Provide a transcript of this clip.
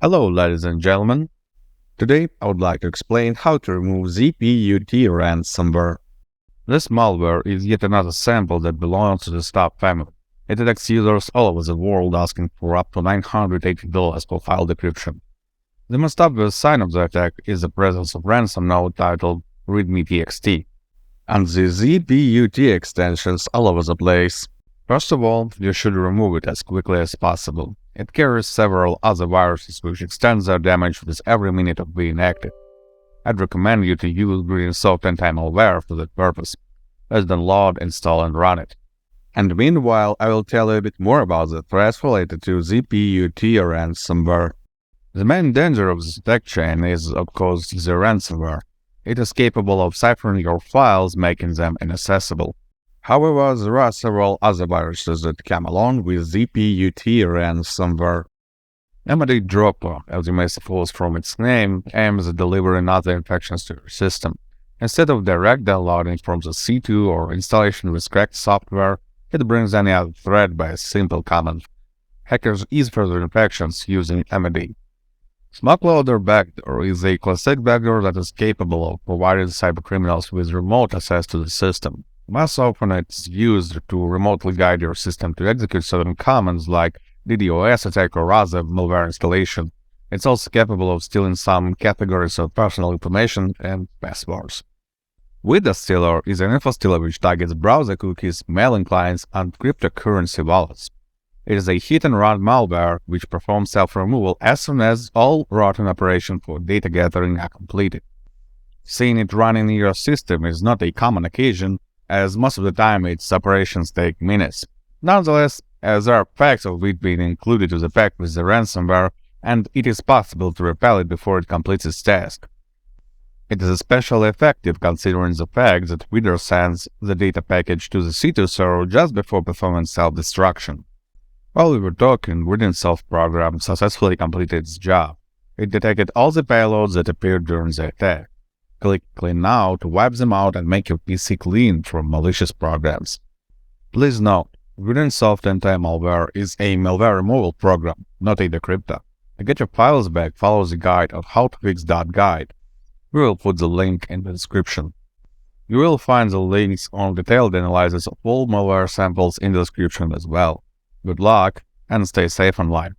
Hello, ladies and gentlemen. Today, I would like to explain how to remove ZPUT ransomware. This malware is yet another sample that belongs to the stop family. It attacks users all over the world, asking for up to $980 for file decryption. The most obvious sign of the attack is the presence of ransom node titled readme.txt, and the ZPUT extensions all over the place. First of all, you should remove it as quickly as possible. It carries several other viruses which extend their damage with every minute of being active. I'd recommend you to use Gridinsoft Anti-Malware for that purpose. Let's download, install, and run it. And meanwhile, I will tell you a bit more about the threats related to ZPUT ransomware. The main danger of this attack chain is, of course, the ransomware. It is capable of ciphering your files, making them inaccessible. However, there are several other viruses that come along with ZPUT ransomware. MD Dropper, as you may suppose from its name, aims at delivering other infections to your system. Instead of direct downloading from the C2 or installation with cracked software, it brings any other threat by a simple command. Hackers ease further infections using MD. Smokeloader Backdoor is a classic backdoor that is capable of providing cybercriminals with remote access to the system. Most often, it's used to remotely guide your system to execute certain commands like DDoS attack or other malware installation. It's also capable of stealing some categories of personal information and passwords. Window Stealer is an info stealer which targets browser cookies, mailing clients, and cryptocurrency wallets. It is a hit-and-run malware which performs self-removal as soon as all routine operations for data gathering are completed. Seeing it running in your system is not a common occasion, as most of the time its operations take minutes. Nonetheless, there are facts of it being included to the pack with the ransomware, and it is possible to repel it before it completes its task. It is especially effective considering the fact that Reader sends the data package to the C2 server just before performing self-destruction. While we were talking, Gridinsoft program successfully completed its job. It detected all the payloads that appeared during the attack. Click Clean Now to wipe them out and make your PC clean from malicious programs. Please note, Gridinsoft Anti-Malware is a malware removal program, not a decryptor. To get your files back, follow the guide of howtofix.guide. We will put the link in the description. You will find the links on detailed analysis of all malware samples in the description as well. Good luck and stay safe online.